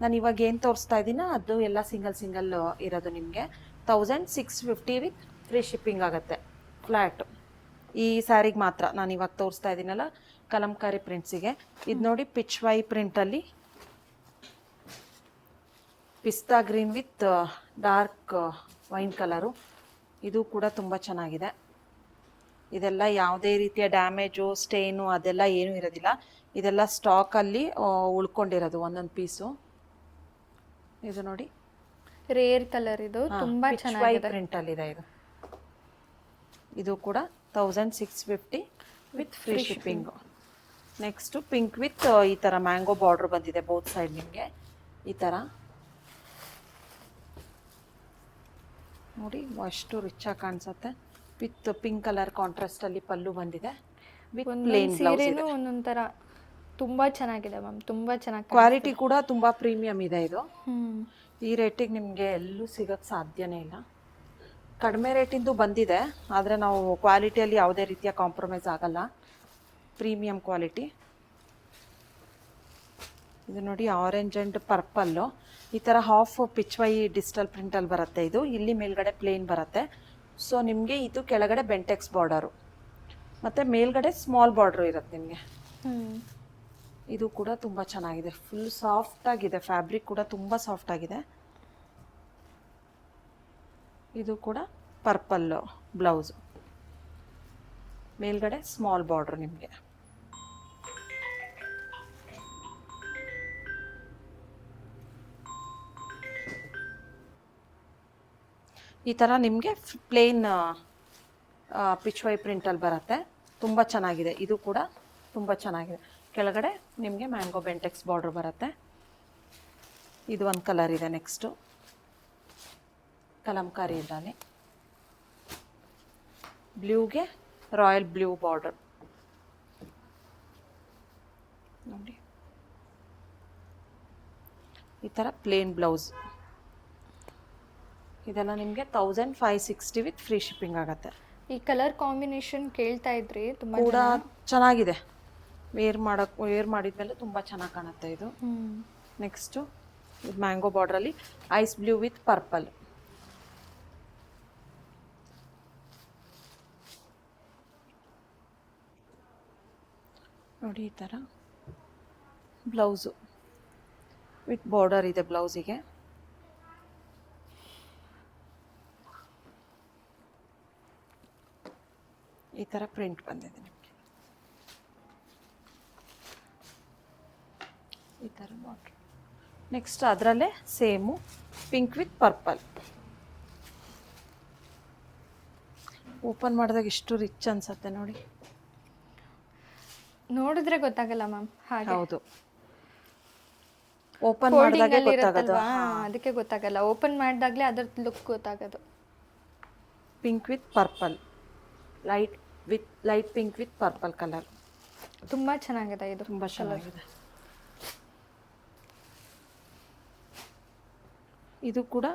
ನಾನು ಇವಾಗ ಏನು ತೋರಿಸ್ತಾ ಇದ್ದೀನೋ ಅದು ಎಲ್ಲ ಸಿಂಗಲ್ ಇರೋದು. ನಿಮಗೆ 1650 ವಿತ್ ಫ್ರೀ ಶಿಪ್ಪಿಂಗ್ ಆಗುತ್ತೆ ಫ್ಲ್ಯಾಟ್. ಈ ಸ್ಯಾರಿಗೆ ಮಾತ್ರ ನಾನು ಇವಾಗ ತೋರಿಸ್ತಾ ಇದ್ದೀನಲ್ಲ ಕಲಂಕಾರಿ ಪ್ರಿಂಟ್ಸಿಗೆ. ಇದು ನೋಡಿ ಪಿಚ್ವೈ ಪ್ರಿಂಟಲ್ಲಿ ಪಿಸ್ತಾ green with dark wine colour. ಇದು ಕೂಡ ತುಂಬ ಚೆನ್ನಾಗಿದೆ. ಇದೆಲ್ಲ ಯಾವುದೇ ರೀತಿಯ ಡ್ಯಾಮೇಜು ಸ್ಟೇನು ಅದೆಲ್ಲ ಏನೂ ಇರೋದಿಲ್ಲ. ಇದೆಲ್ಲ ಸ್ಟಾಕಲ್ಲಿ ಉಳ್ಕೊಂಡಿರೋದು ಒಂದೊಂದು ಪೀಸು. ಇದು ನೋಡಿ ರೇರ್ ಕಲರ್, ಇದು ತುಂಬಾ ಚೆನ್ನಾಗಿದೆ. ಪ್ರಿಂಟಲ್ಲಿ ಇದೆ ಇದು. ಇದು ಕೂಡ 1650 with free shipping. Next pink with ಈ ಥರ ಮ್ಯಾಂಗೋ ಬಾರ್ಡ್ರ್ ಬಂದಿದೆ ಬೋತ್ ಸೈಡ್ ನಿಮಗೆ ಈ ಥರ ನೋಡಿ ಅಷ್ಟು ರಿಚಾಗಿ ಕಾಣಿಸುತ್ತೆ ವಿತ್ ಪಿಂಕ್ ಕಲರ್ ಕಾಂಟ್ರಾಸ್ಟಲ್ಲಿ ಪಲ್ಲು ಬಂದಿದೆ ವಿತ್ ಪ್ಲೇನ್ ಬ್ಲೌಸ್ ಇದೆ. ಸೀರೆನೂ ಒಂದೊಂದು ಥರ ತುಂಬ ಚೆನ್ನಾಗಿದೆ ಮ್ಯಾಮ್, ತುಂಬ ಚೆನ್ನಾಗಿ ಕ್ವಾಲಿಟಿ ಕೂಡ ತುಂಬ ಪ್ರೀಮಿಯಮ್ ಇದೆ ಇದು. ಹ್ಞೂ ಈ ರೇಟಿಗೆ ನಿಮಗೆ ಎಲ್ಲೂ ಸಿಗೋಕ್ಕೆ ಸಾಧ್ಯನೇ ಇಲ್ಲ. ಕಡಿಮೆ ರೇಟಿಂದು ಬಂದಿದೆ, ಆದರೆ ನಾವು ಕ್ವಾಲಿಟಿಯಲ್ಲಿ ಯಾವುದೇ ರೀತಿಯ ಕಾಂಪ್ರಮೈಸ್ ಆಗಲ್ಲ, ಪ್ರೀಮಿಯಂ ಕ್ವಾಲಿಟಿ. ಇದು ನೋಡಿ ಆರೆಂಜ್ ಆ್ಯಂಡ್ ಪರ್ಪಲ್ಲು ಈ ಥರ ಹಾಫ್ ಪಿಚ್ವೈ ಡಿಜಿಟಲ್ ಪ್ರಿಂಟಲ್ಲಿ ಬರುತ್ತೆ. ಇದು ಇಲ್ಲಿ ಮೇಲ್ಗಡೆ ಪ್ಲೇನ್ ಬರುತ್ತೆ. ಸೊ ನಿಮಗೆ ಇದು ಕೆಳಗಡೆ ಬೆಂಟೆಕ್ಸ್ ಬಾರ್ಡರು ಮತ್ತು ಮೇಲ್ಗಡೆ ಸ್ಮಾಲ್ ಬಾರ್ಡ್ರು ಇರುತ್ತೆ ನಿಮಗೆ. ಇದು ಕೂಡ ತುಂಬ ಚೆನ್ನಾಗಿದೆ, ಫುಲ್ ಸಾಫ್ಟಾಗಿದೆ, ಫ್ಯಾಬ್ರಿಕ್ ಕೂಡ ತುಂಬ ಸಾಫ್ಟಾಗಿದೆ. ಇದು ಕೂಡ ಪರ್ಪಲ್ಲು ಬ್ಲೌಸು, ಮೇಲ್ಗಡೆ ಸ್ಮಾಲ್ ಬಾರ್ಡ್ರು ನಿಮಗೆ. ಈ ಥರ ನಿಮಗೆ ಪ್ಲೇನ್ ಪಿಚ್ವೈ ಪ್ರಿಂಟಲ್ಲಿ ಬರುತ್ತೆ, ತುಂಬ ಚೆನ್ನಾಗಿದೆ. ಇದು ಕೂಡ ತುಂಬ ಚೆನ್ನಾಗಿದೆ. ಕೆಳಗಡೆ ನಿಮಗೆ ಮ್ಯಾಂಗೋ ಬೆಂಟೆಕ್ಸ್ ಬಾರ್ಡ್ರ್ ಬರುತ್ತೆ. ಇದು ಒಂದು ಕಲರ್ ಇದೆ. ನೆಕ್ಸ್ಟು ಕಲಂಕಾರಿ ಇದ್ದಾನೆ, ಬ್ಲೂಗೆ ರಾಯಲ್ ಬ್ಲೂ ಬಾರ್ಡರ್ ನೋಡಿ. ಈ ಥರ ಪ್ಲೇನ್ ಬ್ಲೌಸ್. ಇದೆಲ್ಲ ನಿಮಗೆ 1560 ವಿತ್ ಫ್ರೀ ಶಿಪ್ಪಿಂಗ್ ಆಗುತ್ತೆ. ಈ ಕಲರ್ ಕಾಂಬಿನೇಷನ್ ಕೇಳ್ತಾ ಇದ್ರಿ, ತುಂಬ ಕೂಡ ಚೆನ್ನಾಗಿದೆ. ವೇರ್ ಮಾಡಿದ್ಮೇಲೆ ತುಂಬ ಚೆನ್ನಾಗಿ ಕಾಣುತ್ತೆ ಇದು. ನೆಕ್ಸ್ಟು ಇದು ಮ್ಯಾಂಗೋ ಬಾರ್ಡ್ರಲ್ಲಿ ಐಸ್ ಬ್ಲೂ ವಿತ್ ಪರ್ಪಲ್. ನೋಡಿ ಈ ಥರ ಬ್ಲೌಸು ವಿತ್ ಬಾರ್ಡರ್ ಇದೆ ಬ್ಲೌಸಿಗೆ. ಈ ಥರ ಪ್ರಿಂಟ್ ಬಂದಿದೆ ನಿಮಗೆ, ಈ ಥರ ಬಾರ್ಡ್ರ್. ನೆಕ್ಸ್ಟ್ ಅದರಲ್ಲೇ same pink with purple. Open ಮಾಡಿದಾಗ ಎಷ್ಟು ರಿಚ್ ಅನ್ಸುತ್ತೆ ನೋಡಿ. ನೋಡಿದ್ರೆ ಗೊತ್ತಾಗಲ್ಲ ಮ್ಯಾಮ್. ಹಾಗೆ ಹೌದು, ಓಪನ್ ಮಾಡಿದಾಗ ಗೊತ್ತಾಗೋದು. ಅದಕ್ಕೆ ಗೊತ್ತಾಗಲ್ಲ, ಓಪನ್ ಮಾಡಿದಾಗಲೇ ಅದರ ಲುಕ್ ಗೊತ್ತಾಗೋದು. Pink with purple, light pink with purple colour. ತುಂಬ ಚೆನ್ನಾಗಿದೆ ಇದು, ತುಂಬ ಚೆನ್ನಾಗಿದೆ. ಇದು ಕೂಡ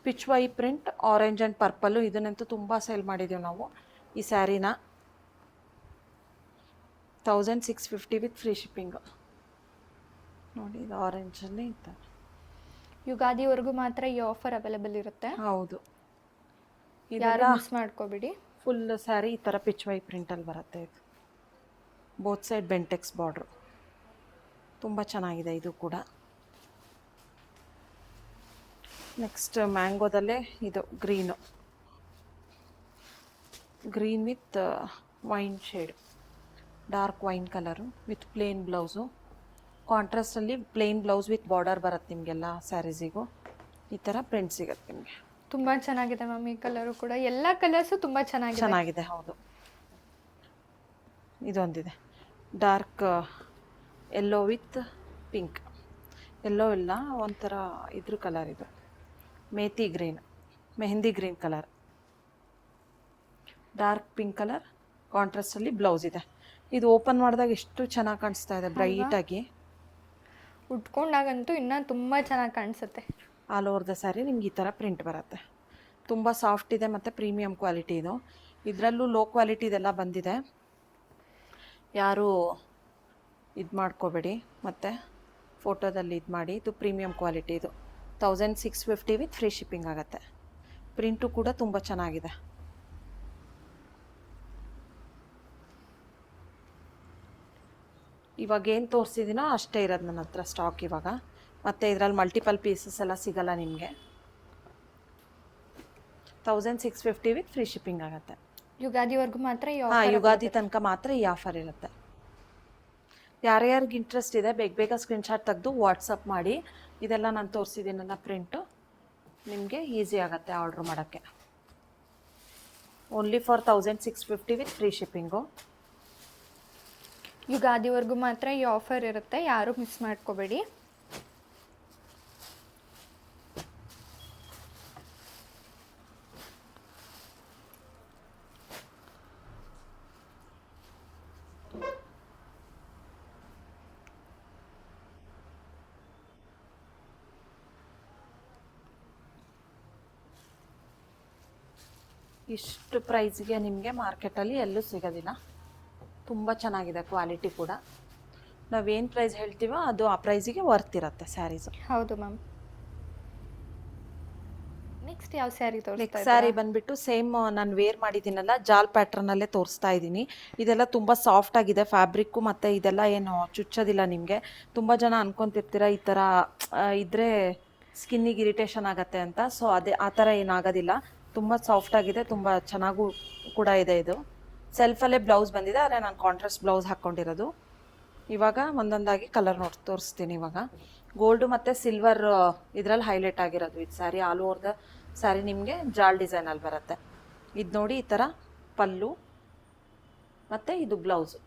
ಪಿಚ್ವೈ ಪ್ರಿಂಟ್ ಆರೆಂಜ್ ಆ್ಯಂಡ್ ಪರ್ಪಲ್ಲು. ಇದನ್ನಂತೂ ತುಂಬ ಸೇಲ್ ಮಾಡಿದ್ದೀವಿ ನಾವು ಈ ಸ್ಯಾರಿನ. 1650 ವಿತ್ ಫ್ರೀ ಶಿಪ್ಪಿಂಗು ನೋಡಿ. ಇದು ಆರೆಂಜಲ್ಲಿ ಇತ್ತು. ಯುಗಾದಿವರೆಗೂ ಮಾತ್ರ ಈ ಆಫರ್ ಅವೈಲೇಬಲ್ ಇರುತ್ತೆ. ಹೌದು, ಯಾರು ಮಿಸ್ ಮಾಡ್ಕೋಬೇಡಿ. ಫುಲ್ ಸ್ಯಾರಿ ಈ ಥರ ಪಿಚ್ವೈ ಪ್ರಿಂಟಲ್ಲಿ ಬರುತ್ತೆ. ಇದು ಬೋತ್ ಸೈಡ್ ಬೆಂಟೆಕ್ಸ್ ಬಾರ್ಡ್ರು, ತುಂಬ ಚೆನ್ನಾಗಿದೆ ಇದು ಕೂಡ. ನೆಕ್ಸ್ಟ್ ಮ್ಯಾಂಗೋದಲ್ಲೇ ಇದು green with wine shade, dark wine colour with plain blouse. ಕಾಂಟ್ರಾಸ್ಟಲ್ಲಿ ಪ್ಲೇನ್ ಬ್ಲೌಸ್ ವಿತ್ ಬಾರ್ಡರ್ ಬರುತ್ತೆ ನಿಮಗೆಲ್ಲ ಸ್ಯಾರೀಸಿಗೂ. ಈ ಥರ ಪ್ರಿಂಟ್ ಸಿಗುತ್ತೆ ನಿಮಗೆ. ತುಂಬ ಚೆನ್ನಾಗಿದೆ ಮ್ಯಾಮ್. ಈ ಕಲರು ಕೂಡ, ಎಲ್ಲ ಕಲರ್ಸು ತುಂಬ ಚೆನ್ನಾಗಿದೆ. ಹೌದು, ಇದೊಂದಿದೆ dark yellow with pink. Yellow ಇಲ್ಲ, ಒಂಥರ ಇದ್ರ ಕಲರ್ ಇದು, mehndi green colour. Dark pink colour ಕಾಂಟ್ರಾಸ್ಟಲ್ಲಿ ಬ್ಲೌಸ್ ಇದೆ. ಇದು ಓಪನ್ ಮಾಡಿದಾಗ ಎಷ್ಟು ಚೆನ್ನಾಗಿ ಕಾಣಿಸ್ತಾ ಇದೆ, ಬ್ರೈಟಾಗಿ. ಉಟ್ಕೊಂಡಾಗಂತೂ ಇನ್ನೂ ತುಂಬ ಚೆನ್ನಾಗಿ ಕಾಣಿಸುತ್ತೆ. ಆಲ್ ಓವರ್ ದ ಸ್ಯಾರಿ ನಿಮ್ಗೆ ಈ ಥರ ಪ್ರಿಂಟ್ ಬರುತ್ತೆ. ತುಂಬ ಸಾಫ್ಟ್ ಇದೆ ಮತ್ತು ಪ್ರೀಮಿಯಂ ಕ್ವಾಲಿಟಿ ಇದು. ಇದರಲ್ಲೂ ಲೋ ಕ್ವಾಲಿಟಿ ಇದೆಲ್ಲ ಬಂದಿದೆ, ಯಾರು ಇದು ಮಾಡ್ಕೋಬೇಡಿ. ಮತ್ತು ಫೋಟೋದಲ್ಲಿ ಇದು ಮಾಡಿ, ಇದು ಪ್ರೀಮಿಯಂ ಕ್ವಾಲಿಟಿ. ಇದು 1650 ವಿತ್ ಫ್ರೀ ಶಿಪ್ಪಿಂಗ್ ಆಗುತ್ತೆ. ಪ್ರಿಂಟು ಕೂಡ ತುಂಬ ಚೆನ್ನಾಗಿದೆ. ಇವಾಗ ಏನು ತೋರಿಸಿದ್ದೀನೋ ಅಷ್ಟೇ ಇರೋದು ನನ್ನ ಹತ್ರ ಸ್ಟಾಕ್ ಇವಾಗ. ಮತ್ತು ಇದರಲ್ಲಿ ಮಲ್ಟಿಪಲ್ ಪೀಸಸ್ ಎಲ್ಲ ಸಿಗಲ್ಲ ನಿಮಗೆ. 1650 ವಿತ್ ಫ್ರೀ ಶಿಪ್ಪಿಂಗ್ ಆಗುತ್ತೆ. ಯುಗಾದಿವರೆಗೂ ಮಾತ್ರ ಈ ಯುಗಾದಿ ತನಕ ಮಾತ್ರ ಈ ಆಫರ್ ಇರುತ್ತೆ. ಯಾರ್ಯಾರಿಗೆ ಇಂಟ್ರೆಸ್ಟ್ ಇದೆ ಬೇಗ ಸ್ಕ್ರೀನ್ಶಾಟ್ ತೆಗೆದು ವಾಟ್ಸಪ್ ಮಾಡಿ. ಇದೆಲ್ಲ ನಾನು ತೋರಿಸಿದ್ದೀನಲ್ಲ ಪ್ರಿಂಟು, ನಿಮಗೆ ಈಸಿ ಆಗುತ್ತೆ ಆರ್ಡ್ರ್ ಮಾಡೋಕ್ಕೆ. Only for 1650 with free shipping. ಯುಗಾದಿವರೆಗೂ ಮಾತ್ರ ಈ ಆಫರ್ ಇರುತ್ತೆ, ಯಾರೂ ಮಿಸ್ ಮಾಡ್ಕೋಬೇಡಿ. ಇಷ್ಟು ಪ್ರೈಸ್ಗೆ ನಿಮಗೆ ಮಾರ್ಕೆಟಲ್ಲಿ ಎಲ್ಲೂ ಸಿಗೋದಿಲ್ಲ. ತುಂಬ ಚೆನ್ನಾಗಿದೆ ಕ್ವಾಲಿಟಿ ಕೂಡ. ನಾವೇನು ಪ್ರೈಸ್ ಹೇಳ್ತೀವೋ ಅದು ಆ ಪ್ರೈಸಿಗೆ ವರ್ತ್ ಇರುತ್ತೆ ಸ್ಯಾರೀಸು. ಹೌದು ಮ್ಯಾಮ್. ನೆಕ್ಸ್ಟ್ ಯಾವ ಸ್ಯಾರಿ ತೋರಿಸ್ತಾ ನೆಕ್ಸ್ಟ್ ಸ್ಯಾರಿ ಬಂದ್ಬಿಟ್ಟು ಸೇಮ್ ನಾನು ವೇರ್ ಮಾಡಿದ್ದೀನಲ್ಲ, ಜಾಲ್ ಪ್ಯಾಟ್ರನಲ್ಲೇ ತೋರಿಸ್ತಾ ಇದ್ದೀನಿ. ಇದೆಲ್ಲ ತುಂಬ ಸಾಫ್ಟ್ ಆಗಿದೆ ಫ್ಯಾಬ್ರಿಕ್ಕು, ಮತ್ತು ಇದೆಲ್ಲ ಏನು ಚುಚ್ಚೋದಿಲ್ಲ ನಿಮಗೆ. ತುಂಬ ಜನ ಅನ್ಕೊತಿರ್ತೀರ ಈ ಥರ ಇದ್ದರೆ ಸ್ಕಿನ್ನಿಗೆ ಇರಿಟೇಷನ್ ಆಗುತ್ತೆ ಅಂತ. ಸೊ ಅದೇ ಆ ಥರ ಏನಾಗೋದಿಲ್ಲ. ತುಂಬ ಸಾಫ್ಟ್ ಆಗಿದೆ, ತುಂಬ ಚೆನ್ನಾಗೂ ಕೂಡ ಇದೆ. ಇದು ಸೆಲ್ಫಲ್ಲೇ ಬ್ಲೌಸ್ ಬಂದಿದೆ, ಆದರೆ ನಾನು ಕಾಂಟ್ರಾಸ್ಟ್ ಬ್ಲೌಸ್ ಹಾಕ್ಕೊಂಡಿರೋದು. ಇವಾಗ ಒಂದೊಂದಾಗಿ ಕಲರ್ ತೋರಿಸ್ತೀನಿ. ಇವಾಗ ಗೋಲ್ಡು ಮತ್ತು ಸಿಲ್ವರ್ ಇದರಲ್ಲಿ ಹೈಲೈಟ್ ಆಗಿರೋದು ಇದು sari. All over the sari ನಿಮಗೆ ಜಾಲ್ ಡಿಸೈನಲ್ಲಿ ಬರುತ್ತೆ. ಇದು ನೋಡಿ, ಈ ಥರ ಪಲ್ಲು ಮತ್ತು ಇದು ಬ್ಲೌಸು.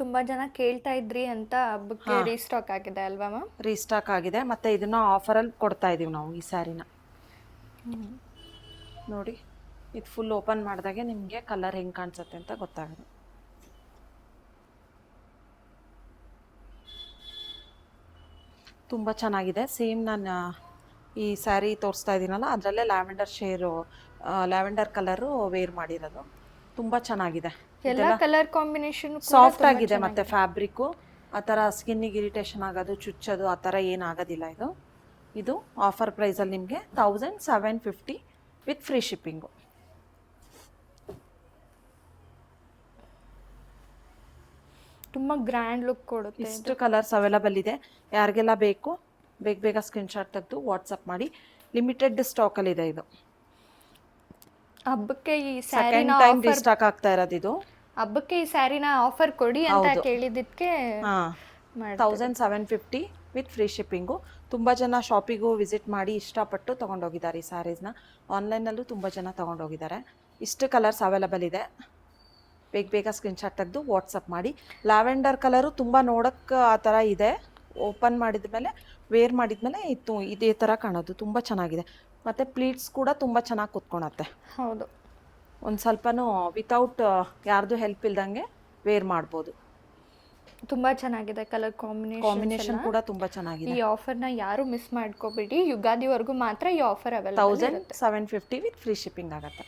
ತುಂಬ ಜನ ಕೇಳ್ತಾ ಇದ್ರಿ ಅಂತ ಹಬ್ಬಕ್ಕೆ ರೀಸ್ಟಾಕ್ ಆಗಿದೆ ಅಲ್ವಾ ಮ್ಯಾಮ್? ರೀಸ್ಟಾಕ್ ಆಗಿದೆ, ಮತ್ತು ಇದನ್ನು ಆಫರಲ್ಲಿ ಕೊಡ್ತಾ ಇದ್ದೀವಿ ನಾವು ಈ ಸ್ಯಾರಿನ. ನೋಡಿ, ಇದು ಫುಲ್ ಓಪನ್ ಮಾಡಿದಾಗೆ ನಿಮಗೆ ಕಲರ್ ಹೆಂಗೆ ಕಾಣಿಸುತ್ತೆ ಅಂತ ಗೊತ್ತಾಗುತ್ತೆ. ತುಂಬ ಚೆನ್ನಾಗಿದೆ. ಸೇಮ್ ನಾನು ಈ ಸ್ಯಾರಿ ತೋರಿಸ್ತಾ ಇದ್ದೀನಲ್ಲ, ಅದರಲ್ಲೇ ಲ್ಯಾವೆಂಡರ್ ಕಲರು ವೇರ್ ಮಾಡಿರೋದು. ತುಂಬ ಚೆನ್ನಾಗಿದೆ. ಎಲ್ಲ ಕಲರ್ ಕಾಂಬಿನೇಷನ್ ಸಾಫ್ಟ್ ಆಗಿದೆ, ಮತ್ತು ಫ್ಯಾಬ್ರಿಕ್ಕು ಆ ಥರ ಸ್ಕಿನ್ನಿಗೆ ಇರಿಟೇಷನ್ ಆಗೋದು, ಚುಚ್ಚೋದು ಆ ಥರ ಏನಾಗೋದಿಲ್ಲ. ಇದು ಆಫರ್ ಪ್ರೈಸಲ್ಲಿ ನಿಮಗೆ 1750 ವಿತ್ ಫ್ರೀ ಶಿಪ್ಪಿಂಗು. ತುಂಬ ಗ್ರ್ಯಾಂಡ್ ಲುಕ್ ಕೊಡುತ್ತೆ. ಇಷ್ಟು ಕಲರ್ಸ್ ಅವೈಲಬಲ್ ಇದೆ. ಯಾರಿಗೆಲ್ಲ ಬೇಕು ಬೇಗ ಸ್ಕ್ರೀನ್ಶಾಟ್ ತೆಗೆದು ವಾಟ್ಸಪ್ ಮಾಡಿ. ಲಿಮಿಟೆಡ್ ಸ್ಟಾಕಲ್ಲಿದೆ ಇದು. ಹಬ್ಬಕ್ಕೆ ಈ ಸೆಕೆಂಡ್ ಟೈಮ್ ರೀಸ್ಟಾಕ್ ಆಗ್ತಾ ಇರೋದು ಇದು. ಹಬ್ಬಕ್ಕೆ ಈ ಸ್ಯಾರಿನ ಆಫರ್ ಕೊಡಿ ಅಂತ ಕೇಳಿದ್ದಕ್ಕೆ 1750 ವಿತ್ ಫ್ರೀ ಶಿಪ್ಪಿಂಗು. ತುಂಬ ಜನ ಶಾಪಿಗೂ ವಿಸಿಟ್ ಮಾಡಿ ಇಷ್ಟಪಟ್ಟು ತೊಗೊಂಡೋಗಿದ್ದಾರೆ ಈ ಸ್ಯಾರೀಸ್ನ. ಆನ್ಲೈನಲ್ಲೂ ತುಂಬ ಜನ ತೊಗೊಂಡೋಗಿದ್ದಾರೆ. ಇಷ್ಟು ಕಲರ್ಸ್ ಅವೈಲಬಲ್ ಇದೆ. ಬೇಗ ಸ್ಕ್ರೀನ್ಶಾಟ್ ತೆಗೆದು ವಾಟ್ಸಪ್ ಮಾಡಿ. ಲ್ಯಾವೆಂಡರ್ ಕಲರು ತುಂಬ ನೋಡೋಕ್ಕೆ ಆ ಥರ ಇದೆ. ಓಪನ್ ಮಾಡಿದ್ಮೇಲೆ ವೇರ್ ಮಾಡಿದ್ಮೇಲೆ ಇದೇ ಥರ ಕಾಣೋದು. ತುಂಬ ಚೆನ್ನಾಗಿದೆ, ಮತ್ತು ಪ್ಲೀಟ್ಸ್ ಕೂಡ ತುಂಬ ಚೆನ್ನಾಗಿ ಕುತ್ಕೊಳತ್ತೆ. ಹೌದು, ಒಂದು ಸ್ವಲ್ಪನೂ ವಿತೌಟ್ ಯಾರ್ದು ಹೆಲ್ಪ್ ಇಲ್ದಂಗೆ ವೇರ್ ಮಾಡ್ಬೋದು. ತುಂಬ ಚೆನ್ನಾಗಿದೆ ಕಲರ್ ಕಾಂಬಿನೇಷನ್ ಕೂಡ ತುಂಬ ಚೆನ್ನಾಗಿದೆ. ಈ ಆಫರ್ನ ಯಾರು ಮಿಸ್ ಮಾಡ್ಕೋಬೇಡಿ. ಯುಗಾದಿವರೆಗೂ ಮಾತ್ರ ಈ offer available. 1750 with free shipping ಆಗುತ್ತೆ.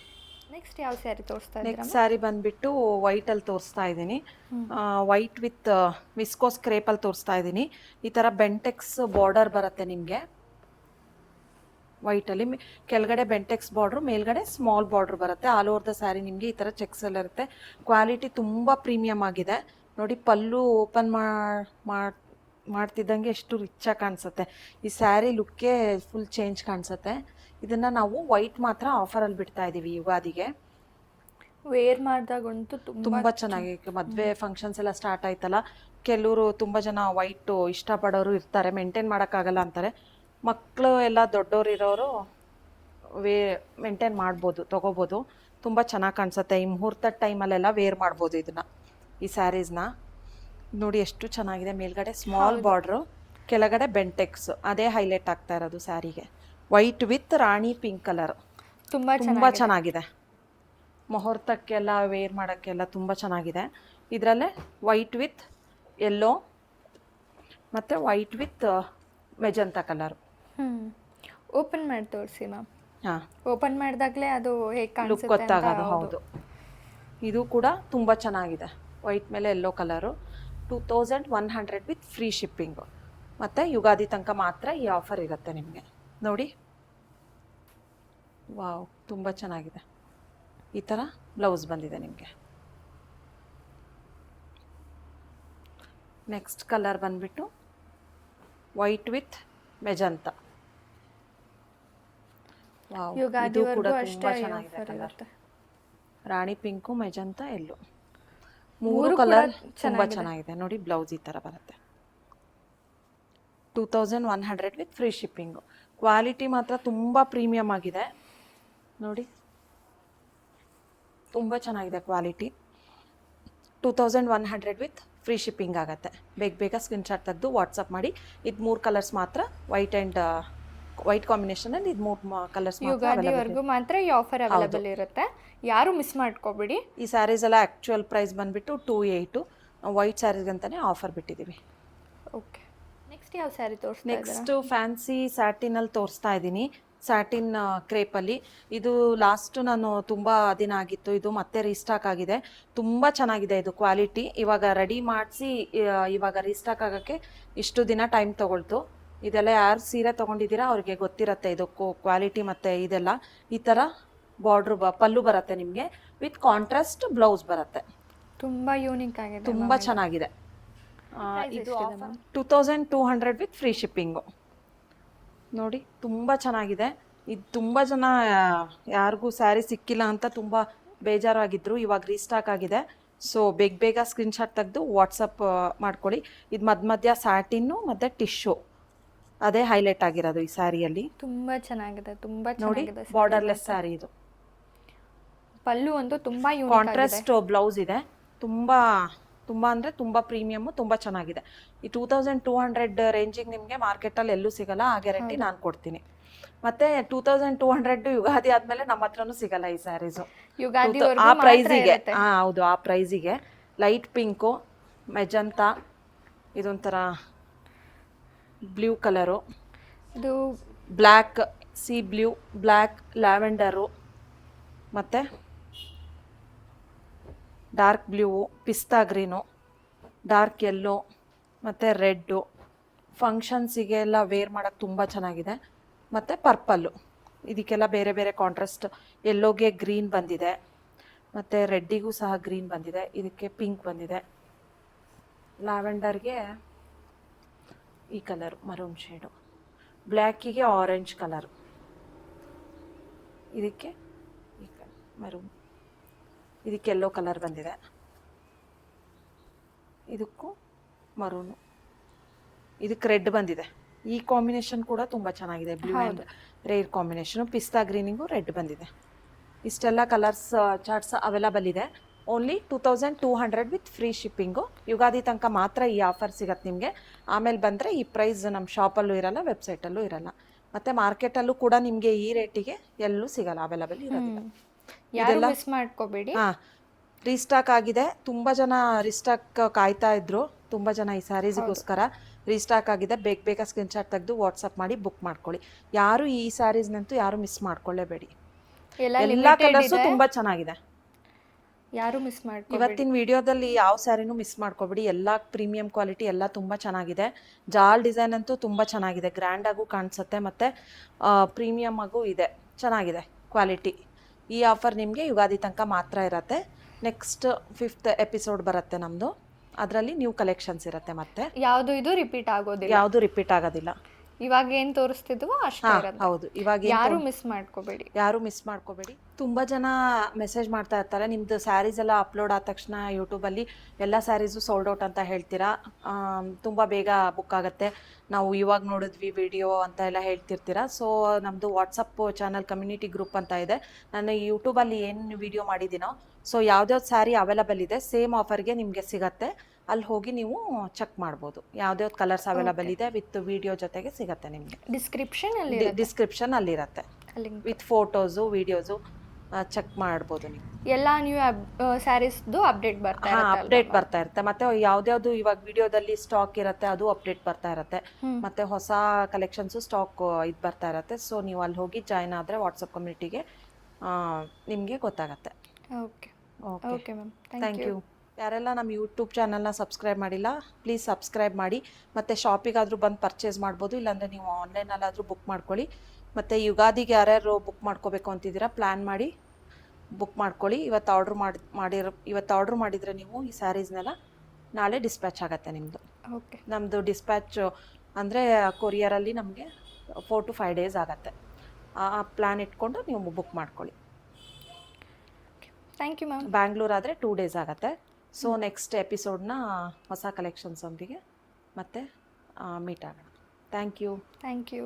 ನೆಕ್ಸ್ಟ್ ಯಾವ ಸ್ಯಾರಿ ತೋರಿಸ್ತಾ ಇದ್ದೀರಾ? ನೆಕ್ಸ್ಟ್ ಸ್ಯಾರಿ ಬಂದ್ಬಿಟ್ಟು ವೈಟಲ್ಲಿ ತೋರಿಸ್ತಾ ಇದ್ದೀನಿ. ವೈಟ್ ವಿತ್ ವಿಸ್ಕೋಸ್ ಕ್ರೇಪಲ್ಲಿ ತೋರಿಸ್ತಾ ಇದ್ದೀನಿ. ಈ ಥರ ಬೆಂಟೆಕ್ಸ್ ಬಾರ್ಡರ್ ಬರುತ್ತೆ ನಿಮಗೆ. ವೈಟಲ್ಲಿ ಕೆಳಗಡೆ ಬೆಂಟೆಕ್ಸ್ ಬಾರ್ಡ್ರು, ಮೇಲ್ಗಡೆ ಸ್ಮಾಲ್ ಬಾರ್ಡ್ರ್ ಬರುತ್ತೆ. ಆಲ್ ಓವರ್ ದ ಸ್ಯಾರಿ ನಿಮಗೆ ಈ ಥರ ಚೆಕ್ಸಲ್ಲಿ ಇರುತ್ತೆ. ಕ್ವಾಲಿಟಿ ತುಂಬ ಪ್ರೀಮಿಯಮ್ ಆಗಿದೆ. ನೋಡಿ, ಪಲ್ಲು ಓಪನ್ ಮಾಡ್ತಿದ್ದಂಗೆ ಎಷ್ಟು ರಿಚಾಗಿ ಕಾಣಿಸುತ್ತೆ. ಈ ಸ್ಯಾರಿ ಲುಕ್ಕೇ ಫುಲ್ ಚೇಂಜ್ ಕಾಣಿಸುತ್ತೆ. ಇದನ್ನು ನಾವು ವೈಟ್ ಮಾತ್ರ ಆಫರಲ್ಲಿ ಬಿಡ್ತಾ ಇದ್ದೀವಿ ಯುಗಾದಿಗೆ. ವೇರ್ ಮಾಡಿದಾಗಂತೂ ತುಂಬ ಚೆನ್ನಾಗಿ. ಮದುವೆ ಫಂಕ್ಷನ್ಸ್ ಎಲ್ಲ ಸ್ಟಾರ್ಟ್ ಆಯ್ತಲ್ಲ, ಕೆಲವರು ತುಂಬ ಜನ ವೈಟು ಇಷ್ಟಪಡೋರು ಇರ್ತಾರೆ, ಮೇಂಟೈನ್ ಮಾಡೋಕ್ಕಾಗಲ್ಲ ಅಂತಾರೆ. ಮಕ್ಕಳು ಎಲ್ಲ ದೊಡ್ಡೋರು ಇರೋರು ಮೇಂಟೈನ್ ಮಾಡ್ಬೋದು, ತೊಗೋಬೋದು. ತುಂಬ ಚೆನ್ನಾಗಿ ಕಾಣಿಸುತ್ತೆ. ಈ ಮುಹೂರ್ತದ ಟೈಮಲ್ಲೆಲ್ಲ ವೇರ್ ಮಾಡ್ಬೋದು ಇದನ್ನು, ಈ ಸ್ಯಾರೀಸ್ನ. ನೋಡಿ ಎಷ್ಟು ಚೆನ್ನಾಗಿದೆ. ಮೇಲ್ಗಡೆ ಸ್ಮಾಲ್ ಬಾರ್ಡ್ರು, ಕೆಳಗಡೆ ಬೆಂಟೆಕ್ಸ್, ಅದೇ ಹೈಲೈಟ್ ಆಗ್ತಾ ಇರೋದು ಸ್ಯಾರಿಗೆ. White with rani pink colour ತುಂಬ ಚೆನ್ನಾಗಿದೆ. ಮುಹೂರ್ತಕ್ಕೆಲ್ಲ ವೇರ್ ಮಾಡೋಕ್ಕೆಲ್ಲ ತುಂಬ ಚೆನ್ನಾಗಿದೆ. ಇದರಲ್ಲೇ ವೈಟ್ ವಿತ್ ಯೆಲ್ಲೋ ಮತ್ತು white with magenta colour. Open ಮಾಡಿ ತೋರಿಸಿ ಮ್ಯಾಮ್. ಹಾಂ, ಓಪನ್ ಮಾಡಿದಾಗಲೇ ಅದು ಹೇಗೆ ಲುಕ್ ಕಾಣಿಸುತ್ತೆ ಗೊತ್ತಾಗೋದು. ಹೌದು, ಇದು ಕೂಡ ತುಂಬ ಚೆನ್ನಾಗಿದೆ. ವೈಟ್ ಮೇಲೆ yellow colour. 2100 with free shipping. ಮತ್ತು ಯುಗಾದಿ ತನಕ ಮಾತ್ರ ಈ ಆಫರ್ ಇರುತ್ತೆ ನಿಮಗೆ. ನೋಡಿ, ವಾವ್, ತುಂಬ ಚೆನ್ನಾಗಿದೆ. ಈ ಥರ ಬ್ಲೌಸ್ ಬಂದಿದೆ ನಿಮಗೆ. ನೆಕ್ಸ್ಟ್ ಕಲರ್ ಬಂದ್ಬಿಟ್ಟು ವೈಟ್ ವಿತ್ ಮೆಜಂತಾ. ವಾವ್, ಇದು ಕೂಡ ತುಂಬ ಚೆನ್ನಾಗಿದೆ ಕಲರ್. ರಾಣಿ ಪಿಂಕು, ಮೆಜಂತಾ, ಎಲ್ಲೋ, ಮೂರು ಕಲರ್ ತುಂಬ ಚೆನ್ನಾಗಿದೆ. ನೋಡಿ, ಬ್ಲೌಸ್ ಈ ಥರ ಬರುತ್ತೆ. 2100 ವಿತ್ ಫ್ರೀ ಶಿಪ್ಪಿಂಗು. ಕ್ವಾಲಿಟಿ ಮಾತ್ರ ತುಂಬ ಪ್ರೀಮಿಯಮ್ ಆಗಿದೆ. ನೋಡಿ, ತುಂಬ ಚೆನ್ನಾಗಿದೆ ಕ್ವಾಲಿಟಿ. 2100 ವಿತ್ ಫ್ರೀ ಶಿಪ್ಪಿಂಗ್ ಆಗುತ್ತೆ. ಬೇಗ ಸ್ಕ್ರೀನ್ಶಾಟ್ ತೆಗೆದು ವಾಟ್ಸಪ್ ಮಾಡಿ. ಇದು 3 ಕಲರ್ಸ್ ಮಾತ್ರ, ವೈಟ್ ಆ್ಯಂಡ್ ವೈಟ್ ಕಾಂಬಿನೇಷನಲ್ಲಿ ಇದು 3 ಕಲರ್ಸ್ ಮಾತ್ರ ಯುಗಾದಿವರೆಗೂ ಮಾತ್ರ ಈ ಆಫರ್ ಅವೈಲೇಬಲ್ ಇರುತ್ತೆ, ಯಾರು ಮಿಸ್ ಮಾಡ್ಕೋಬೇಡಿ. ಈ ಸ್ಯಾರೀಸ್ ಎಲ್ಲ ಆ್ಯಕ್ಚುಯಲ್ ಪ್ರೈಸ್ ಬಂದುಬಿಟ್ಟು 2800, ವೈಟ್ ಸ್ಯಾರೀಸ್ಗಂತಲೇ ಆಫರ್ ಬಿಟ್ಟಿದ್ದೀವಿ. ಓಕೆ, ನೆಕ್ಸ್ಟ್ ಯಾವ ಸ್ಯಾರಿ ತೋರಿಸ್ತಾ ನೆಕ್ಸ್ಟು ಫ್ಯಾನ್ಸಿ ಸ್ಯಾಟಿನಲ್ಲಿ ತೋರಿಸ್ತಾ ಇದ್ದೀನಿ. ಸ್ಯಾಟಿನ್ ಕ್ರೇಪಲ್ಲಿ ಇದು ಲಾಸ್ಟು ನಾನು ತುಂಬ ದಿನ ಆಗಿತ್ತು, ಇದು ಮತ್ತೆ ರೀಸ್ಟಾಕ್ ಆಗಿದೆ. ತುಂಬ ಚೆನ್ನಾಗಿದೆ ಇದು ಕ್ವಾಲಿಟಿ. ಇವಾಗ ರೆಡಿ ಮಾಡಿಸಿ ಇವಾಗ ರೀಸ್ಟಾಕ್ ಆಗೋಕ್ಕೆ ಇಷ್ಟು ದಿನ ಟೈಮ್ ತೊಗೊಳ್ತು. ಇದೆಲ್ಲ ಯಾರು ಸೀರೆ ತೊಗೊಂಡಿದ್ದೀರಾ ಅವ್ರಿಗೆ ಗೊತ್ತಿರುತ್ತೆ ಇದು ಕ್ವಾಲಿಟಿ ಮತ್ತು ಇದೆಲ್ಲ. ಈ ಥರ ಬಾರ್ಡ್ರು ಪಲ್ಲು ಬರುತ್ತೆ ನಿಮಗೆ, ವಿತ್ ಕಾಂಟ್ರಾಸ್ಟ್ ಬ್ಲೌಸ್ ಬರುತ್ತೆ. ತುಂಬ ಯೂನಿಕ್ ಆಗಿದೆ, ತುಂಬ ಚೆನ್ನಾಗಿದೆ. ಇದು 2200 ವಿತ್ ಫ್ರೀ ಶಿಪ್ಪಿಂಗು. ನೋಡಿ ತುಂಬ ಚೆನ್ನಾಗಿದೆ. ಇದು ತುಂಬ ಜನ ಯಾರಿಗೂ ಸ್ಯಾರಿ ಸಿಕ್ಕಿಲ್ಲ ಅಂತ ತುಂಬ ಬೇಜಾರಾಗಿದ್ದರು, ಇವಾಗ ರೀಸ್ಟಾಕ್ ಆಗಿದೆ. ಸೊ ಬೇಗ ಸ್ಕ್ರೀನ್ಶಾಟ್ ತೆಗೆದು ವಾಟ್ಸಪ್ ಮಾಡ್ಕೊಳ್ಳಿ. ಇದು ಮಧ್ಯ ಸ್ಯಾಟಿನ್ನು ಮತ್ತು ಟಿಶ್ಯೂ ಅದೇ ಹೈಲೈಟ್ ಆಗಿರೋದು ಈ ಸ್ಯಾರಿಯಲ್ಲಿ. ತುಂಬ ಚೆನ್ನಾಗಿದೆ, ತುಂಬ ನೋಡಿ ಚೆನ್ನಾಗಿದೆ. ಬಾರ್ಡರ್ಲೆಸ್ ಸ್ಯಾರಿ ಇದು. ಪಲ್ಲು ಅಂತೂ ತುಂಬ ಯೂನಿಕ್ ಕಾಂಟ್ರಾಸ್ಟ್ ಬ್ಲೌಸ್ ಇದೆ. ತುಂಬ ಅಂದರೆ ತುಂಬ ಪ್ರೀಮಿಯಮ್ಮು, ತುಂಬ ಚೆನ್ನಾಗಿದೆ. ಈ 2200 ರೇಂಜಿಗೆ ನಿಮಗೆ ಮಾರ್ಕೆಟಲ್ಲಿ ಎಲ್ಲೂ ಸಿಗಲ್ಲ, ಆ ಗ್ಯಾರಂಟಿ ನಾನು ಕೊಡ್ತೀನಿ. ಮತ್ತು 2200 ಯುಗಾದಿ ಆದಮೇಲೆ ನಮ್ಮ ಹತ್ರನೂ ಸಿಗಲ್ಲ ಈ ಸ್ಯಾರೀಸು ಆ ಪ್ರೈಸಿಗೆ. ಹೌದು, ಆ ಪ್ರೈಸಿಗೆ. ಲೈಟ್ ಪಿಂಕು, ಮೆಜಂತಾ, ಇದೊಂಥರ ಬ್ಲೂ ಕಲರು, ಇದು ಬ್ಲ್ಯಾಕ್, ಸಿ ಬ್ಲೂ, ಬ್ಲ್ಯಾಕ್, ಲ್ಯಾವೆಂಡರು, ಮತ್ತು ಡಾರ್ಕ್ ಬ್ಲೂ, ಪಿಸ್ತಾ ಗ್ರೀನು, ಡಾರ್ಕ್ ಯೆಲ್ಲೋ ಮತ್ತು ರೆಡ್ಡು. ಫಂಕ್ಷನ್ಸಿಗೆಲ್ಲ ವೇರ್ ಮಾಡೋಕ್ಕೆ ತುಂಬ ಚೆನ್ನಾಗಿದೆ. ಮತ್ತು ಪರ್ಪಲ್ಲು, ಇದಕ್ಕೆಲ್ಲ ಬೇರೆ ಕಾಂಟ್ರಾಸ್ಟ್. ಯೆಲ್ಲೋಗೆ ಗ್ರೀನ್ ಬಂದಿದೆ, ಮತ್ತು ರೆಡ್ಡಿಗೂ ಸಹ ಗ್ರೀನ್ ಬಂದಿದೆ, ಇದಕ್ಕೆ ಪಿಂಕ್ ಬಂದಿದೆ. ಲ್ಯಾವೆಂಡರ್ಗೆ ಈ ಕಲರು ಮರೂನ್ ಶೇಡು, ಬ್ಲ್ಯಾಕಿಗೆ ಆರೆಂಜ್ ಕಲರು, ಇದಕ್ಕೆ ಈ ಮರೂನ್, ಇದಕ್ಕೆ ಯೆಲ್ಲೋ ಕಲರ್ ಬಂದಿದೆ, ಇದಕ್ಕೂ ಮರೂನು, ಇದಕ್ಕೆ ರೆಡ್ ಬಂದಿದೆ. ಈ ಕಾಂಬಿನೇಷನ್ ಕೂಡ ತುಂಬ ಚೆನ್ನಾಗಿದೆ, ಬ್ಲೂ ಆ್ಯಂಡ್ ರೇರ್ ಕಾಂಬಿನೇಷನು. ಪಿಸ್ತಾ ಗ್ರೀನಿಗೂ ರೆಡ್ ಬಂದಿದೆ. ಇಷ್ಟೆಲ್ಲ ಕಲರ್ಸ್ ಚಾರ್ಟ್ಸ್ ಅವೈಲಬಲ್ ಇದೆ. Only 2200 with free shipping. Ugadi ತನಕ ಮಾತ್ರ ಈ ಆಫರ್ ಸಿಗತ್ತೆ ನಿಮಗೆ. ಆಮೇಲೆ ಬಂದರೆ ಈ ಪ್ರೈಸ್ ನಮ್ಮ ಶಾಪಲ್ಲೂ ಇರಲ್ಲ, ವೆಬ್ಸೈಟಲ್ಲೂ ಇರಲ್ಲ, ಮತ್ತು ಮಾರ್ಕೆಟಲ್ಲೂ ಕೂಡ ನಿಮಗೆ ಈ ರೇಟಿಗೆ ಎಲ್ಲೂ ಸಿಗಲ್ಲ, ಅವೈಲಬಲ್ ಇರೋದಿಲ್ಲ. ಇದೆಲ್ಲ ಮಿಸ್ ಮಾಡ್ಕೋಬೇಡಿ. ಹಾಂ, ರೀಸ್ಟಾಕ್ ಆಗಿದೆ. ತುಂಬ ಜನ ರೀಸ್ಟಾಕ್ ಕಾಯ್ತಾ ಇದ್ರು, ತುಂಬ ಜನ ಈ ಸ್ಯಾರೀಸ್ಗೋಸ್ಕರ. ರೀಸ್ಟಾಕ್ ಆಗಿದೆ. ಬೇಗ ಸ್ಕ್ರೀನ್ಶಾಟ್ ತೆಗೆದು ವಾಟ್ಸಪ್ ಮಾಡಿ ಬುಕ್ ಮಾಡ್ಕೊಳ್ಳಿ. ಯಾರು ಈ ಸ್ಯಾರೀಸ್ನಂತೂ ಯಾರು ಮಿಸ್ ಮಾಡ್ಕೊಳ್ಳೇಬೇಡಿ. ಎಲ್ಲ ಕಲರ್ಸು ತುಂಬ ಚೆನ್ನಾಗಿದೆ, ಯಾರು ಮಿಸ್ ಮಾಡ್ಕೊ. ಇವತ್ತಿನ ವಿಡಿಯೋದಲ್ಲಿ ಯಾವ ಸ್ಯಾರಿನೂ ಮಿಸ್ ಮಾಡ್ಕೋಬೇಡಿ. ಎಲ್ಲ ಪ್ರೀಮಿಯಂ ಕ್ವಾಲಿಟಿ, ಎಲ್ಲ ತುಂಬ ಚೆನ್ನಾಗಿದೆ. ಜಾಲ್ ಡಿಸೈನ್ ಅಂತೂ ತುಂಬ ಚೆನ್ನಾಗಿದೆ, ಗ್ರ್ಯಾಂಡಾಗೂ ಕಾಣಿಸುತ್ತೆ, ಮತ್ತು ಪ್ರೀಮಿಯಮ್ ಆಗೂ ಇದೆ, ಚೆನ್ನಾಗಿದೆ ಕ್ವಾಲಿಟಿ. ಈ ಆಫರ್ ನಿಮಗೆ ಯುಗಾದಿ ತನಕ ಮಾತ್ರ ಇರುತ್ತೆ. ನೆಕ್ಸ್ಟ್ 5th ಎಪಿಸೋಡ್ ಬರುತ್ತೆ ನಮ್ಮದು, ಅದರಲ್ಲಿ ನ್ಯೂ ಕಲೆಕ್ಷನ್ಸ್ ಇರುತ್ತೆ. ಮತ್ತೆ ಯಾವುದು ಇದು ರಿಪೀಟ್ ಆಗೋದಿಲ್ಲ, ಯಾವುದು ರಿಪೀಟ್ ಆಗೋದಿಲ್ಲ. ಇವಾಗ ಏನು ತೋರಿಸ್ತಿದ್ವೋ ಅಷ್ಟೇ ಇರುತ್ತೆ. ಹೌದು, ಇವಾಗ ಯಾರು ಮಿಸ್ ಮಾಡ್ಕೋಬೇಡಿ. ತುಂಬ ಜನ ಮೆಸೇಜ್ ಮಾಡ್ತಾ ಇರ್ತಾರೆ, ನಿಮ್ಮದು ಸ್ಯಾರೀಸ್ ಎಲ್ಲ ಅಪ್ಲೋಡ್ ಆದ ತಕ್ಷಣ ಯೂಟ್ಯೂಬಲ್ಲಿ ಎಲ್ಲ ಸ್ಯಾರೀಸು ಸೋಲ್ಡ್ ಔಟ್ ಅಂತ ಹೇಳ್ತೀರಾ, ತುಂಬ ಬೇಗ ಬುಕ್ ಆಗುತ್ತೆ, ನಾವು ಇವಾಗ ನೋಡಿದ್ವಿ ವಿಡಿಯೋ ಅಂತ ಎಲ್ಲ ಹೇಳ್ತಿರ್ತೀರಾ. ಸೊ ನಮ್ಮದು ವಾಟ್ಸಪ್ ಚಾನಲ್ ಕಮ್ಯುನಿಟಿ ಗ್ರೂಪ್ ಅಂತ ಇದೆ. ನಾನು ಯೂಟ್ಯೂಬಲ್ಲಿ ಏನು ವಿಡಿಯೋ ಮಾಡಿದ್ದೀನೋ, ಸೊ ಯಾವ್ದ್ಯಾವ್ದು ಸ್ಯಾರಿ ಅವೈಲಬಲ್ ಇದೆ ಸೇಮ್ ಆಫರ್ಗೆ ನಿಮಗೆ ಸಿಗತ್ತೆ. ಅಲ್ಲಿ ಹೋಗಿ ನೀವು ಚೆಕ್ ಮಾಡ್ಬೋದು, ಯಾವ್ದ್ಯಾವ್ದು ಕಲರ್ಸ್ ಅವೈಲಬಲ್ ಇದೆ ವಿತ್ ವಿಡಿಯೋ ಜೊತೆಗೆ ಸಿಗತ್ತೆ ನಿಮಗೆ. ಡಿಸ್ಕ್ರಿಪ್ಷನ್ ಅಲ್ಲಿರುತ್ತೆ ವಿತ್ ಫೋಟೋಸು ವಿಡಿಯೋಸು, ಚೆಕ್ ಮಾಡ್ಬೋದು ನೀವು. ಎಲ್ಲ ನ್ಯೂ ಸ್ಯಾರೀಸ್ದು ಅಪ್ಡೇಟ್ ಬರ್ತಾ ಇರುತ್ತೆ. ಮತ್ತೆ ಯಾವ್ದ್ಯಾವ್ದು ಇವಾಗ ವಿಡಿಯೋದಲ್ಲಿ ಸ್ಟಾಕ್ ಇರುತ್ತೆ ಅದು ಅಪ್ಡೇಟ್ ಬರ್ತಾ ಇರುತ್ತೆ. ಮತ್ತೆ ಹೊಸ ಕಲೆಕ್ಷನ್ಸು ಸ್ಟಾಕ್ ಇದು ಬರ್ತಾ ಇರುತ್ತೆ. ಸೊ ನೀವು ಅಲ್ಲಿ ಹೋಗಿ ಜಾಯ್ನ್ ಆದರೆ ವಾಟ್ಸಪ್ ಕಮ್ಯುನಿಟಿಗೆ ನಿಮಗೆ ಗೊತ್ತಾಗತ್ತೆ. Okay ma'am, thank you. ಯಾರೆಲ್ಲ ನಮ್ಮ ಯೂಟ್ಯೂಬ್ ಚಾನಲ್ನ ಸಬ್ಸ್ಕ್ರೈಬ್ ಮಾಡಿಲ್ಲ, ಪ್ಲೀಸ್ ಸಬ್ಸ್ಕ್ರೈಬ್ ಮಾಡಿ. ಮತ್ತು ಶಾಪಿಗಾದರೂ ಬಂದು ಪರ್ಚೇಸ್ ಮಾಡ್ಬೋದು, ಇಲ್ಲಾಂದರೆ ನೀವು ಆನ್ಲೈನಲ್ಲಾದರೂ ಬುಕ್ ಮಾಡ್ಕೊಳ್ಳಿ. ಮತ್ತು ಯುಗಾದಿಗೆ ಯಾರ್ಯಾರು ಬುಕ್ ಮಾಡ್ಕೋಬೇಕು ಅಂತಿದ್ದೀರಾ ಪ್ಲ್ಯಾನ್ ಮಾಡಿ ಬುಕ್ ಮಾಡ್ಕೊಳ್ಳಿ. ಇವತ್ತು ಆರ್ಡ್ರ್ ಮಾಡಿದರೆ ನೀವು ಈ ಸ್ಯಾರೀಸ್ನೆಲ್ಲ ನಾಳೆ ಡಿಸ್ಪ್ಯಾಚ್ ಆಗುತ್ತೆ ನಿಮ್ಮದು. ನಮ್ಮದು ಡಿಸ್ಪ್ಯಾಚ್ ಅಂದರೆ ಕೊರಿಯರಲ್ಲಿ ನಮಗೆ 4 to 5 days ಆಗುತ್ತೆ. ಆ ಪ್ಲ್ಯಾನ್ ಇಟ್ಕೊಂಡು ನೀವು ಬುಕ್ ಮಾಡ್ಕೊಳ್ಳಿ. Thank you ma'am. ಬ್ಯಾಂಗ್ಳೂರ್ ಆದರೆ 2 days ಆಗುತ್ತೆ. ಸೊ ನೆಕ್ಸ್ಟ್ ಎಪಿಸೋಡ್ನ ಹೊಸ ಕಲೆಕ್ಷನ್ಸ್ ಒಂದಿಗೆ ಮತ್ತೆ ಮೀಟ್ ಆಗೋಣ. Thank you.